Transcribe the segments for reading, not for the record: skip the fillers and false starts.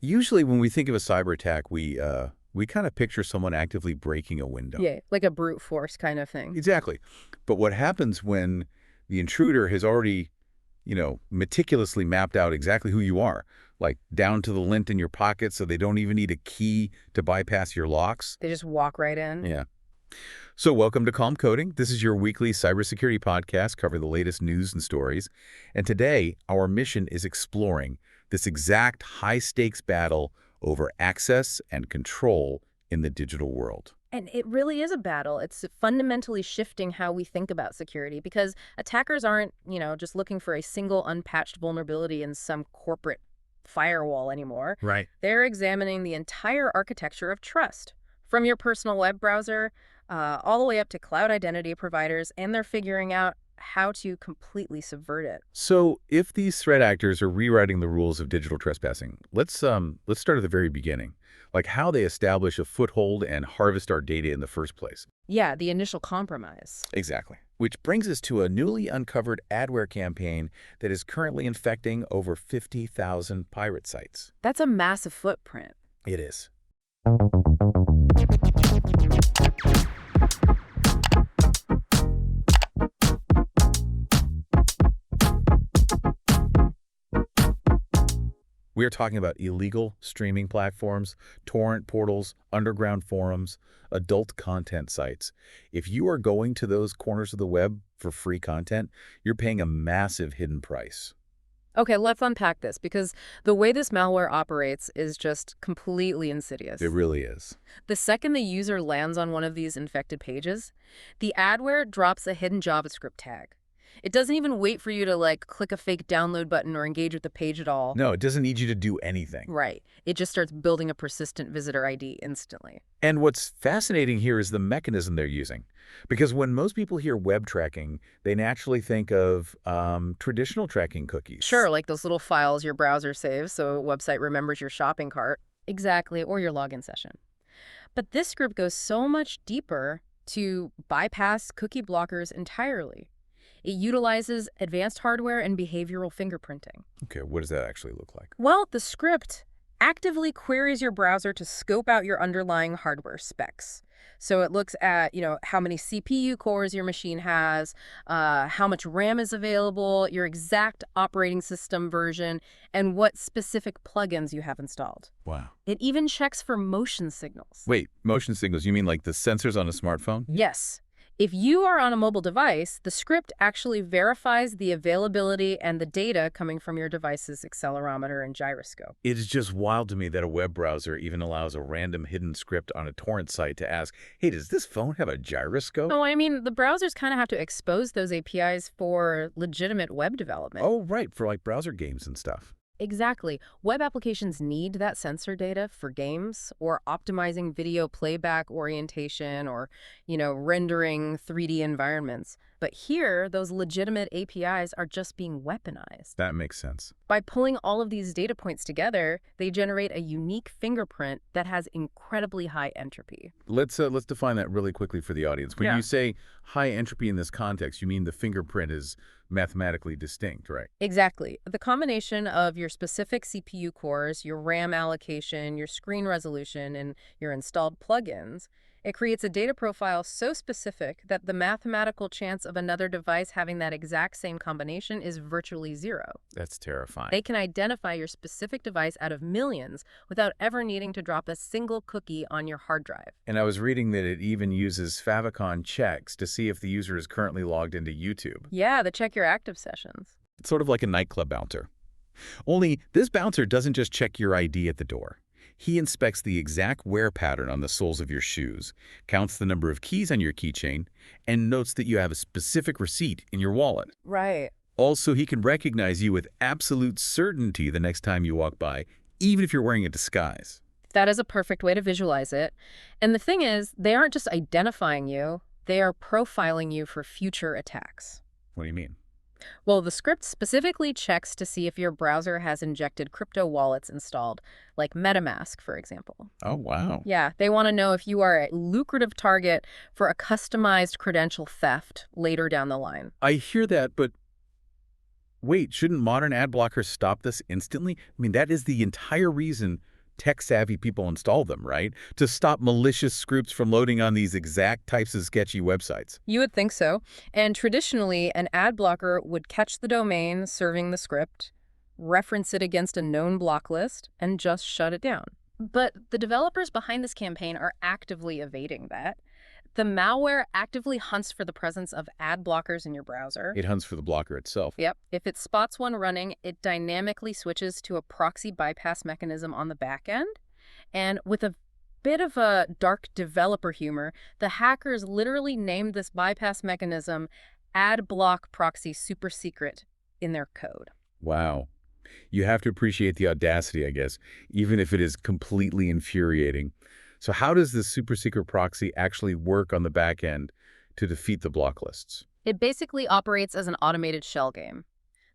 Usually when we think of a cyber attack, we kind of picture someone actively breaking a window. Yeah, like a brute force kind of thing. Exactly. But what happens when the intruder has already, meticulously mapped out exactly who you are, like down to the lint in your pocket so they don't even need a key to bypass your locks? They just walk right in. Yeah. So welcome to Calm Coding. This is your weekly cybersecurity podcast covering the latest news and stories. And today, our mission is exploring this exact high-stakes battle over access and control in the digital world. And it really is a battle. It's fundamentally shifting how we think about security because attackers aren't, just looking for a single unpatched vulnerability in some corporate firewall anymore. Right. They're examining the entire architecture of trust, from your personal web browser all the way up to cloud identity providers, and they're figuring out how to completely subvert it. So if these threat actors are rewriting the rules of digital trespassing, let's start at the very beginning, like how they establish a foothold and harvest our data in the first place. Yeah, the initial compromise. Exactly. Which brings us to a newly uncovered adware campaign that is currently infecting over 50,000 pirate sites. That's a massive footprint. It is. We are talking about illegal streaming platforms, torrent portals, underground forums, adult content sites. If you are going to those corners of the web for free content, you're paying a massive hidden price. Okay, let's unpack this because the way this malware operates is just completely insidious. It really is. The second the user lands on one of these infected pages, the adware drops a hidden JavaScript tag. It doesn't even wait for you to, click a fake download button or engage with the page at all. No, it doesn't need you to do anything. Right. It just starts building a persistent visitor ID instantly. And what's fascinating here is the mechanism they're using. Because when most people hear web tracking, they naturally think of traditional tracking cookies. Sure, like those little files your browser saves so a website remembers your shopping cart. Exactly, or your login session. But this group goes so much deeper to bypass cookie blockers entirely. It utilizes advanced hardware and behavioral fingerprinting. Okay, what does that actually look like? Well, the script actively queries your browser to scope out your underlying hardware specs. So it looks at, how many CPU cores your machine has, how much RAM is available, your exact operating system version, and what specific plugins you have installed. Wow. It even checks for motion signals. Wait, motion signals, you mean like the sensors on a smartphone? Yes. If you are on a mobile device, the script actually verifies the availability and the data coming from your device's accelerometer and gyroscope. It is just wild to me that a web browser even allows a random hidden script on a torrent site to ask, hey, does this phone have a gyroscope? Oh, I mean, the browsers kind of have to expose those APIs for legitimate web development. Oh, right, for like browser games and stuff. Exactly. Web applications need that sensor data for games or optimizing video playback orientation or, rendering 3D environments. But here, those legitimate APIs are just being weaponized. That makes sense. By pulling all of these data points together, they generate a unique fingerprint that has incredibly high entropy. Let's define that really quickly for the audience. When you say high entropy in this context, you mean the fingerprint is mathematically distinct, right? Exactly. The combination of your specific CPU cores, your RAM allocation, your screen resolution, and your installed plugins, it creates a data profile so specific that the mathematical chance of another device having that exact same combination is virtually zero. That's terrifying. They can identify your specific device out of millions without ever needing to drop a single cookie on your hard drive. And I was reading that it even uses favicon checks to see if the user is currently logged into YouTube. Yeah, the check your active sessions. It's sort of like a nightclub bouncer. Only this bouncer doesn't just check your ID at the door. He inspects the exact wear pattern on the soles of your shoes, counts the number of keys on your keychain, and notes that you have a specific receipt in your wallet. Right. Also, he can recognize you with absolute certainty the next time you walk by, even if you're wearing a disguise. That is a perfect way to visualize it. And the thing is, they aren't just identifying you, they are profiling you for future attacks. What do you mean? Well, the script specifically checks to see if your browser has injected crypto wallets installed, like MetaMask, for example. Oh, wow. Yeah, they want to know if you are a lucrative target for a customized credential theft later down the line. I hear that, but wait, shouldn't modern ad blockers stop this instantly? I mean, that is the entire reason tech-savvy people install them, right? To stop malicious scripts from loading on these exact types of sketchy websites. You would think so. And traditionally, an ad blocker would catch the domain serving the script, reference it against a known block list, and just shut it down. But the developers behind this campaign are actively evading that. The malware actively hunts for the presence of ad blockers in your browser. It hunts for the blocker itself. Yep. If it spots one running, it dynamically switches to a proxy bypass mechanism on the back end. And with a bit of a dark developer humor, the hackers literally named this bypass mechanism Ad Block Proxy Super Secret in their code. Wow. You have to appreciate the audacity, I guess, even if it is completely infuriating. So how does this super secret proxy actually work on the back end to defeat the block lists? It basically operates as an automated shell game.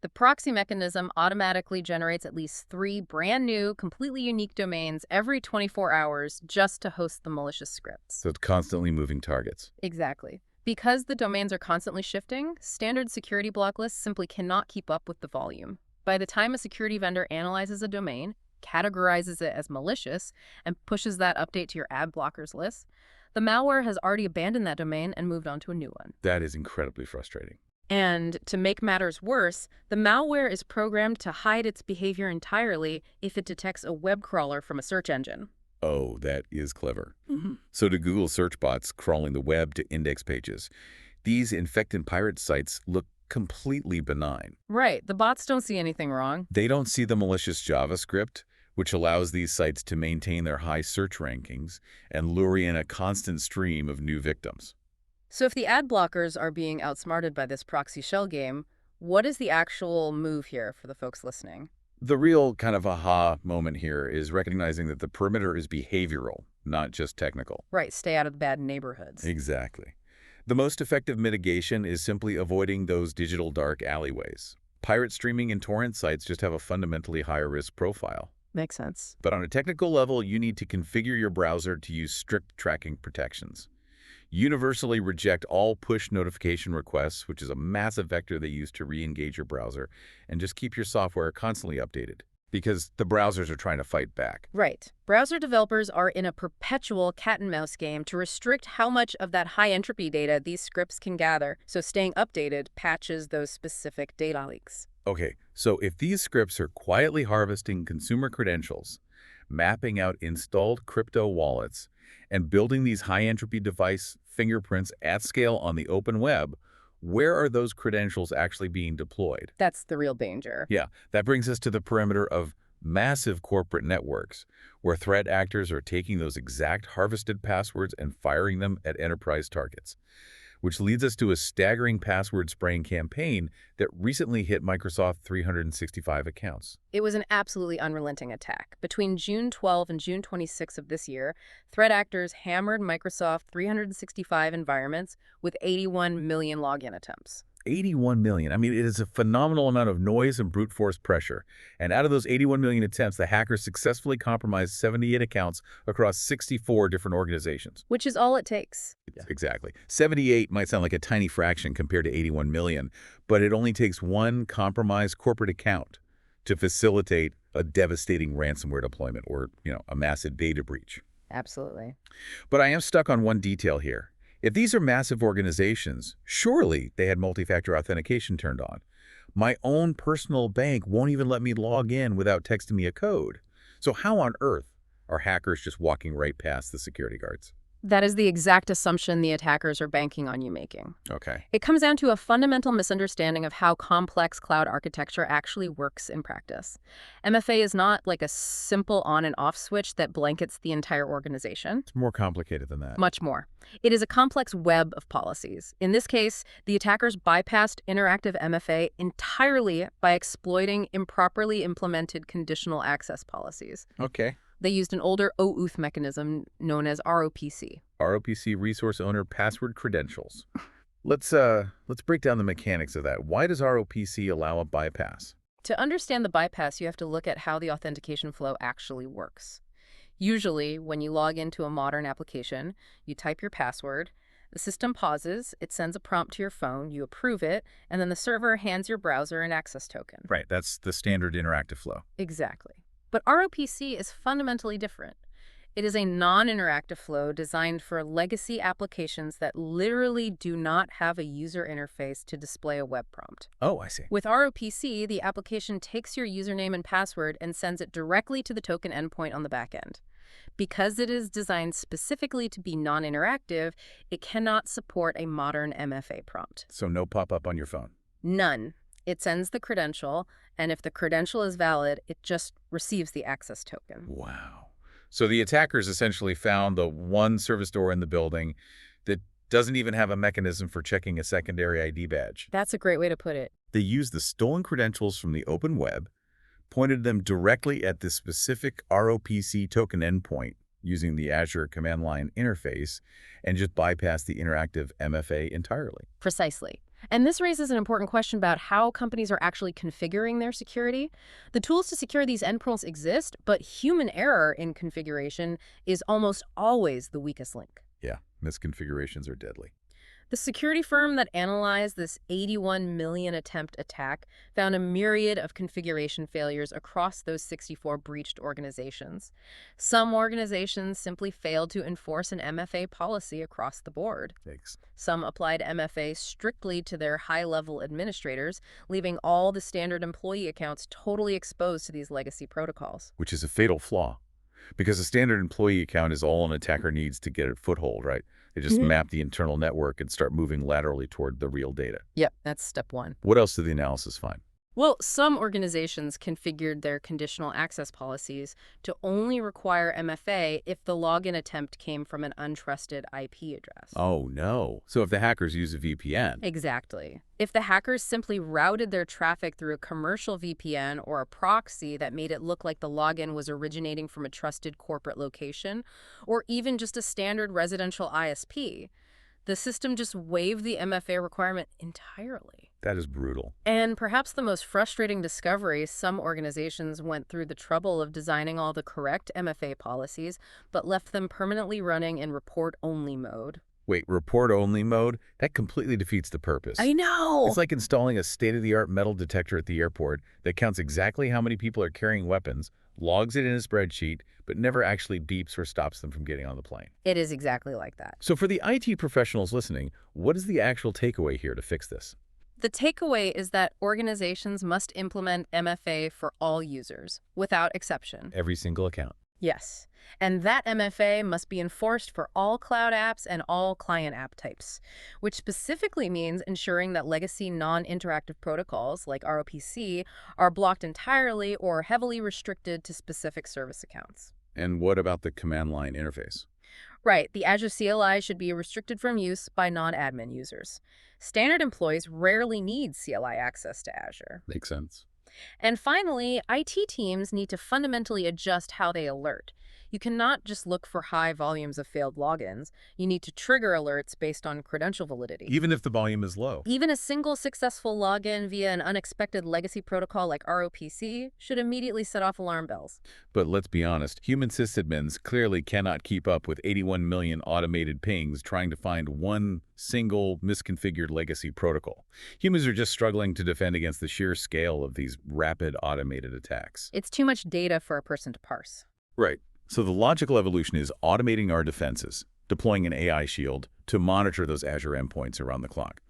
The proxy mechanism automatically generates at least 3 brand new, completely unique domains every 24 hours just to host the malicious scripts. So it's constantly moving targets. Exactly. Because the domains are constantly shifting, standard security block lists simply cannot keep up with the volume. By the time a security vendor analyzes a domain, categorizes it as malicious, and pushes that update to your ad blockers list, the malware has already abandoned that domain and moved on to a new one. That is incredibly frustrating. And to make matters worse, the malware is programmed to hide its behavior entirely if it detects a web crawler from a search engine. Oh, that is clever. Mm-hmm. So do Google search bots crawling the web to index pages. These infected pirate sites look completely benign. Right. The bots don't see anything wrong. They don't see the malicious JavaScript, which allows these sites to maintain their high search rankings and lure in a constant stream of new victims. So if the ad blockers are being outsmarted by this proxy shell game, what is the actual move here for the folks listening? The real kind of aha moment here is recognizing that the perimeter is behavioral, not just technical. Right. Stay out of the bad neighborhoods. Exactly. The most effective mitigation is simply avoiding those digital dark alleyways. Pirate streaming and torrent sites just have a fundamentally higher risk profile. Makes sense. But on a technical level, you need to configure your browser to use strict tracking protections. Universally reject all push notification requests, which is a massive vector they use to re-engage your browser, and just keep your software constantly updated, because the browsers are trying to fight back. Right. Browser developers are in a perpetual cat-and-mouse game to restrict how much of that high-entropy data these scripts can gather, so staying updated patches those specific data leaks. Okay, so if these scripts are quietly harvesting consumer credentials, mapping out installed crypto wallets, and building these high-entropy device fingerprints at scale on the open web, where are those credentials actually being deployed? That's the real danger. Yeah, that brings us to the perimeter of massive corporate networks, where threat actors are taking those exact harvested passwords and firing them at enterprise targets, which leads us to a staggering password spraying campaign that recently hit Microsoft 365 accounts. It was an absolutely unrelenting attack. Between June 12 and June 26 of this year, threat actors hammered Microsoft 365 environments with 81 million login attempts. 81 million. I mean, it is a phenomenal amount of noise and brute force pressure. And out of those 81 million attempts, the hackers successfully compromised 78 accounts across 64 different organizations. Which is all it takes. Yeah. Exactly. 78 might sound like a tiny fraction compared to 81 million, but it only takes one compromised corporate account to facilitate a devastating ransomware deployment or, a massive data breach. Absolutely. But I am stuck on one detail here. If these are massive organizations, surely they had multi-factor authentication turned on. My own personal bank won't even let me log in without texting me a code. So how on earth are hackers just walking right past the security guards? That is the exact assumption the attackers are banking on you making. Okay. It comes down to a fundamental misunderstanding of how complex cloud architecture actually works in practice. MFA is not like a simple on and off switch that blankets the entire organization. It's more complicated than that. Much more. It is a complex web of policies. In this case, the attackers bypassed interactive MFA entirely by exploiting improperly implemented conditional access policies. Okay. They used an older OAuth mechanism known as ROPC. ROPC, Resource Owner Password Credentials. Let's break down the mechanics of that. Why does ROPC allow a bypass? To understand the bypass, you have to look at how the authentication flow actually works. Usually, when you log into a modern application, you type your password, the system pauses, it sends a prompt to your phone, you approve it, and then the server hands your browser an access token. Right, that's the standard interactive flow. Exactly. But ROPC is fundamentally different. It is a non-interactive flow designed for legacy applications that literally do not have a user interface to display a web prompt. Oh, I see. With ROPC, the application takes your username and password and sends it directly to the token endpoint on the back end. Because it is designed specifically to be non-interactive, it cannot support a modern MFA prompt. So no pop-up on your phone? None. It sends the credential, and if the credential is valid, it just receives the access token. Wow. So the attackers essentially found the one service door in the building that doesn't even have a mechanism for checking a secondary ID badge. That's a great way to put it. They used the stolen credentials from the open web, pointed them directly at the specific ROPC token endpoint using the Azure command line interface, and just bypassed the interactive MFA entirely. Precisely. And this raises an important question about how companies are actually configuring their security. The tools to secure these endpoints exist, but human error in configuration is almost always the weakest link. Yeah, misconfigurations are deadly. The security firm that analyzed this 81 million attempt attack found a myriad of configuration failures across those 64 breached organizations. Some organizations simply failed to enforce an MFA policy across the board. Thanks. Some applied MFA strictly to their high-level administrators, leaving all the standard employee accounts totally exposed to these legacy protocols. Which is a fatal flaw, because a standard employee account is all an attacker needs to get a foothold, right? They just map the internal network and start moving laterally toward the real data. Yep, that's step one. What else did the analysis find? Well, some organizations configured their conditional access policies to only require MFA if the login attempt came from an untrusted IP address. Oh, no. So if the hackers use a VPN. Exactly. If the hackers simply routed their traffic through a commercial VPN or a proxy that made it look like the login was originating from a trusted corporate location, or even just a standard residential ISP, the system just waived the MFA requirement entirely. That is brutal. And perhaps the most frustrating discovery, some organizations went through the trouble of designing all the correct MFA policies, but left them permanently running in report-only mode. Wait, report-only mode? That completely defeats the purpose. I know! It's like installing a state-of-the-art metal detector at the airport that counts exactly how many people are carrying weapons, logs it in a spreadsheet, but never actually beeps or stops them from getting on the plane. It is exactly like that. So for the IT professionals listening, what is the actual takeaway here to fix this? The takeaway is that organizations must implement MFA for all users, without exception. Every single account. Yes. And that MFA must be enforced for all cloud apps and all client app types, which specifically means ensuring that legacy non-interactive protocols like ROPC are blocked entirely or heavily restricted to specific service accounts. And what about the command line interface? Right, the Azure CLI should be restricted from use by non-admin users. Standard employees rarely need CLI access to Azure. Makes sense. And finally, IT teams need to fundamentally adjust how they alert. You cannot just look for high volumes of failed logins. You need to trigger alerts based on credential validity. Even if the volume is low. Even a single successful login via an unexpected legacy protocol like ROPC should immediately set off alarm bells. But let's be honest, human sysadmins clearly cannot keep up with 81 million automated pings trying to find one single misconfigured legacy protocol. Humans are just struggling to defend against the sheer scale of these rapid automated attacks. It's too much data for a person to parse. Right. So the logical evolution is automating our defenses, deploying an AI shield to monitor those Azure endpoints around the clock.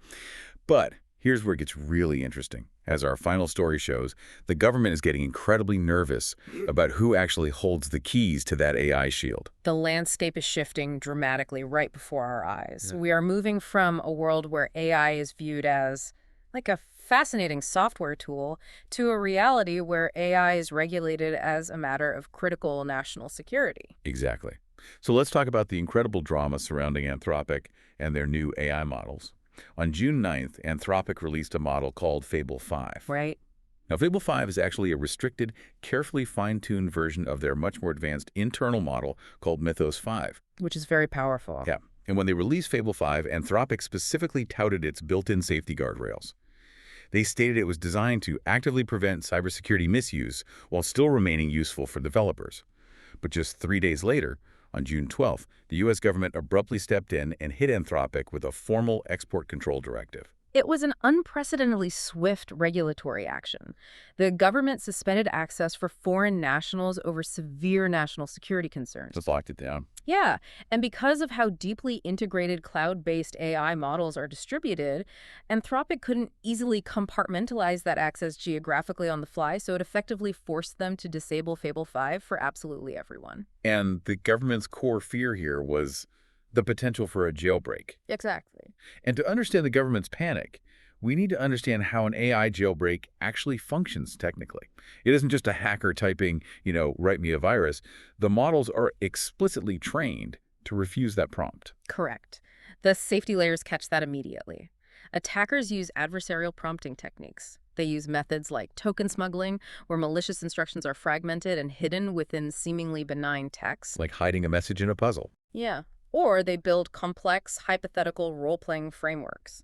But here's where it gets really interesting. As our final story shows, the government is getting incredibly nervous about who actually holds the keys to that AI shield. The landscape is shifting dramatically right before our eyes. We are moving from a world where AI is viewed as like a fascinating software tool to a reality where AI is regulated as a matter of critical national security. Exactly. So let's talk about the incredible drama surrounding Anthropic and their new AI models. On June 9th, Anthropic released a model called Fable 5. Right. Now, Fable 5 is actually a restricted, carefully fine-tuned version of their much more advanced internal model called Mythos 5. Which is very powerful. Yeah. And when they released Fable 5, Anthropic specifically touted its built-in safety guardrails. They stated it was designed to actively prevent cybersecurity misuse while still remaining useful for developers. But just 3 days later, on June 12th, the U.S. government abruptly stepped in and hit Anthropic with a formal export control directive. It was an unprecedentedly swift regulatory action. The government suspended access for foreign nationals over severe national security concerns. Just locked it down. Yeah, and because of how deeply integrated cloud-based AI models are distributed, Anthropic couldn't easily compartmentalize that access geographically on the fly, so it effectively forced them to disable Fable 5 for absolutely everyone. And the government's core fear here was the potential for a jailbreak. Exactly. And to understand the government's panic, we need to understand how an AI jailbreak actually functions technically. It isn't just a hacker typing, write me a virus. The models are explicitly trained to refuse that prompt. Correct. The safety layers catch that immediately. Attackers use adversarial prompting techniques. They use methods like token smuggling, where malicious instructions are fragmented and hidden within seemingly benign text. Like hiding a message in a puzzle. Yeah. Or they build complex, hypothetical role-playing frameworks.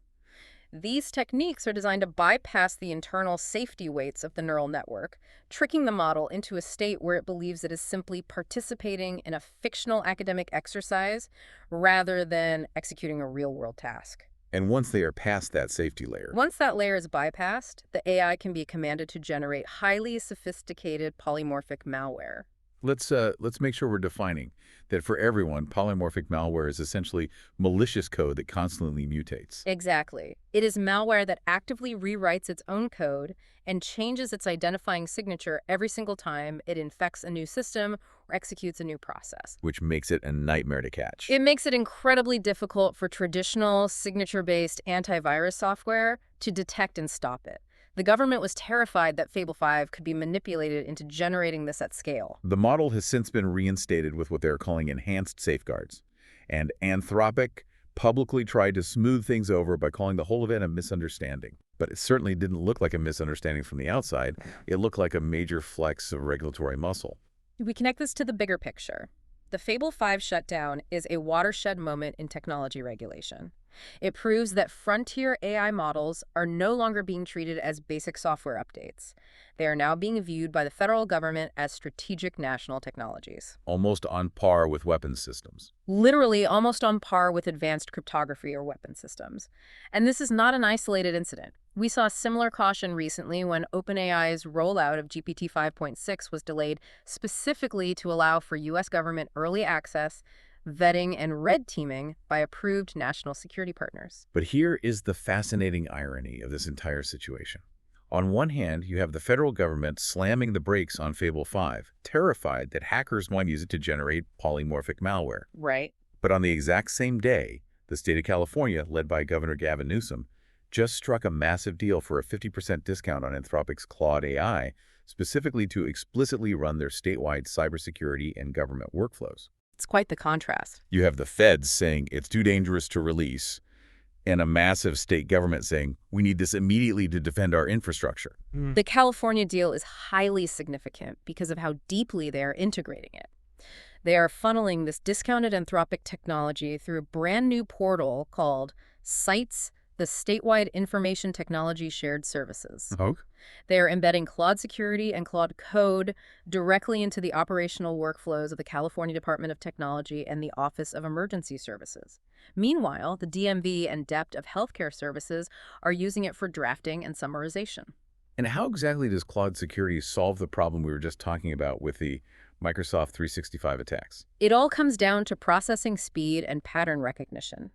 These techniques are designed to bypass the internal safety weights of the neural network, tricking the model into a state where it believes it is simply participating in a fictional academic exercise rather than executing a real-world task. And once they are past that safety layer, Once that layer is bypassed, the AI can be commanded to generate highly sophisticated polymorphic malware. let's make sure we're defining that for everyone, polymorphic malware is essentially malicious code that constantly mutates. Exactly. It is malware that actively rewrites its own code and changes its identifying signature every single time it infects a new system or executes a new process. Which makes it a nightmare to catch. It makes it incredibly difficult for traditional signature-based antivirus software to detect and stop it. The government was terrified that Fable 5 could be manipulated into generating this at scale. The model has since been reinstated with what they're calling enhanced safeguards. And Anthropic publicly tried to smooth things over by calling the whole event a misunderstanding. But it certainly didn't look like a misunderstanding from the outside. It looked like a major flex of regulatory muscle. We connect this to the bigger picture. The Fable 5 shutdown is a watershed moment in technology regulation. It proves that frontier AI models are no longer being treated as basic software updates. They are now being viewed by the federal government as strategic national technologies. Almost on par with weapons systems. Literally almost on par with advanced cryptography or weapon systems. And this is not an isolated incident. We saw similar caution recently when OpenAI's rollout of GPT 5.6 was delayed specifically to allow for U.S. government early access, vetting, and red teaming by approved national security partners. But here is the fascinating irony of this entire situation. On one hand, you have the federal government slamming the brakes on Fable 5, terrified that hackers might use it to generate polymorphic malware. Right. But on the exact same day, the state of California, led by Governor Gavin Newsom, just struck a massive deal for a 50% discount on Anthropic's Claude AI, specifically to explicitly run their statewide cybersecurity and government workflows. It's quite the contrast. You have the feds saying it's too dangerous to release, and a massive state government saying we need this immediately to defend our infrastructure. The California deal is highly significant because of how deeply they are integrating it. They are funneling this discounted Anthropic technology through a brand new portal called Sites, the Statewide Information Technology Shared Services. Oh? They are embedding Claude security and Claude code directly into the operational workflows of the California Department of Technology and the Office of Emergency Services. Meanwhile, the DMV and DEPT of healthcare services are using it for drafting and summarization. And how exactly does Claude Security solve the problem we were just talking about with the Microsoft 365 attacks? It all comes down to processing speed and pattern recognition.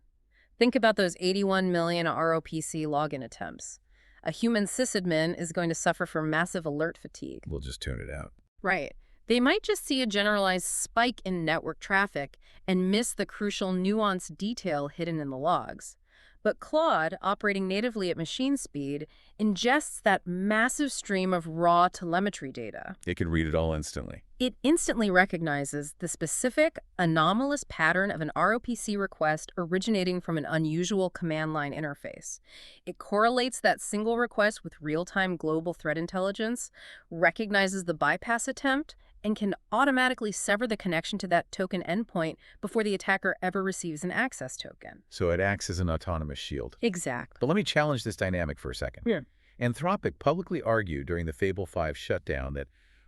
Think about those 81 million ROPC login attempts. A human sysadmin is going to suffer from massive alert fatigue. We'll just tune it out. Right. They might just see a generalized spike in network traffic and miss the crucial nuanced detail hidden in the logs. But Claude, operating natively at machine speed, ingests that massive stream of raw telemetry data. It can read it all instantly. It instantly recognizes the specific, anomalous pattern of an ROPC request originating from an unusual command line interface. It correlates that single request with real-time global threat intelligence, recognizes the bypass attempt, and can automatically sever the connection to that token endpoint before the attacker ever receives an access token. So it acts as an autonomous shield. Exactly. But let me challenge this dynamic for a second. Yeah. Anthropic publicly argued during the Fable 5 shutdown that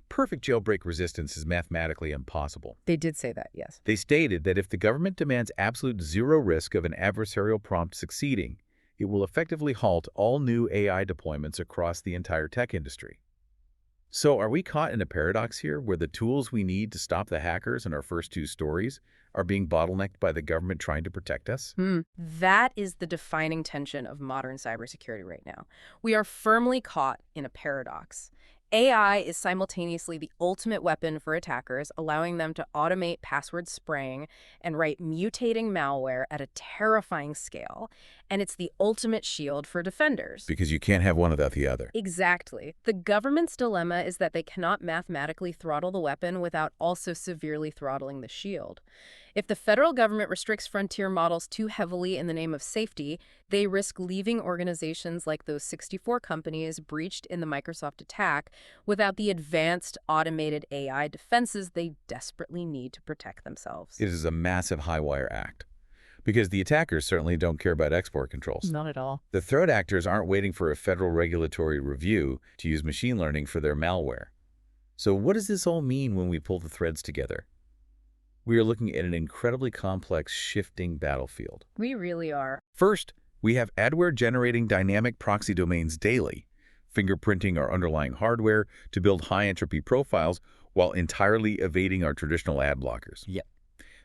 perfect jailbreak resistance is mathematically impossible. They did say that, yes. They stated that if the government demands absolute zero risk of an adversarial prompt succeeding, it will effectively halt all new AI deployments across the entire tech industry. So are we caught in a paradox here where the tools we need to stop the hackers in our first two stories are being bottlenecked by the government trying to protect us? That is the defining tension of modern cybersecurity right now. We are firmly caught in a paradox. AI is simultaneously the ultimate weapon for attackers, allowing them to automate password spraying and write mutating malware at a terrifying scale. And it's the ultimate shield for defenders. Because you can't have one without the other. Exactly. The government's dilemma is that they cannot mathematically throttle the weapon without also severely throttling the shield. If the federal government restricts frontier models too heavily in the name of safety, they risk leaving organizations like those 64 companies breached in the Microsoft attack without the advanced automated AI defenses they desperately need to protect themselves. It is a massive high-wire act. Because the attackers certainly don't care about export controls. Not at all. The threat actors aren't waiting for a federal regulatory review to use machine learning for their malware. So what does this all mean when we pull the threads together? We are looking at an incredibly complex, shifting battlefield. We really are. First, we have Adware generating dynamic proxy domains daily, fingerprinting our underlying hardware to build high-entropy profiles while entirely evading our traditional ad blockers. Yep.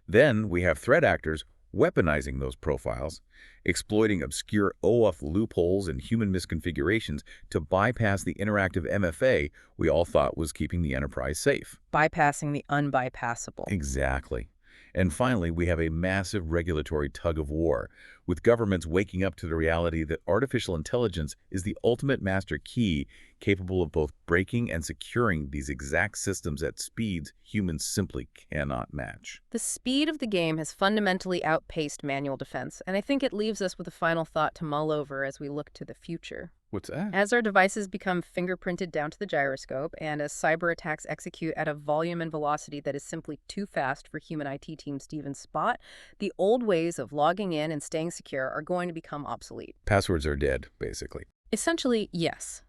Then we have threat actors weaponizing those profiles, exploiting obscure OAuth loopholes and human misconfigurations to bypass the interactive MFA we all thought was keeping the enterprise safe. Bypassing the unbypassable. Exactly. And finally, we have a massive regulatory tug-of-war, with governments waking up to the reality that artificial intelligence is the ultimate master key capable of both breaking and securing these exact systems at speeds humans simply cannot match. The speed of the game has fundamentally outpaced manual defense, and I think it leaves us with a final thought to mull over as we look to the future. What's that? As our devices become fingerprinted down to the gyroscope, and as cyber attacks execute at a volume and velocity that is simply too fast for human IT teams to even spot, the old ways of logging in and staying secure are going to become obsolete. Passwords are dead, basically. Essentially, yes.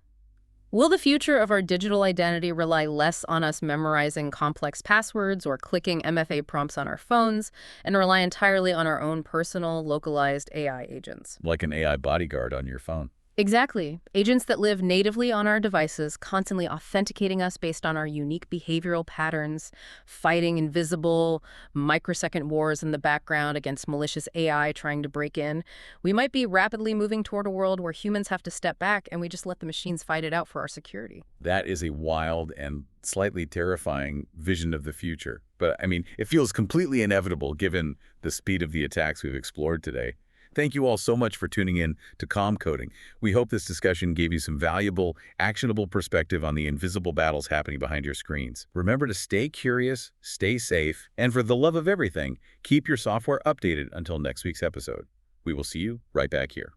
Will the future of our digital identity rely less on us memorizing complex passwords or clicking MFA prompts on our phones and rely entirely on our own personal, localized AI agents? Like an AI bodyguard on your phone. Exactly. Agents that live natively on our devices, constantly authenticating us based on our unique behavioral patterns, fighting invisible, microsecond wars in the background against malicious AI trying to break in. We might be rapidly moving toward a world where humans have to step back and we just let the machines fight it out for our security. That is a wild and slightly terrifying vision of the future. But, I mean, it feels completely inevitable given the speed of the attacks we've explored today. Thank you all so much for tuning in to Calm Coding. We hope this discussion gave you some valuable, actionable perspective on the invisible battles happening behind your screens. Remember to stay curious, stay safe, and for the love of everything, keep your software updated until next week's episode. We will see you right back here.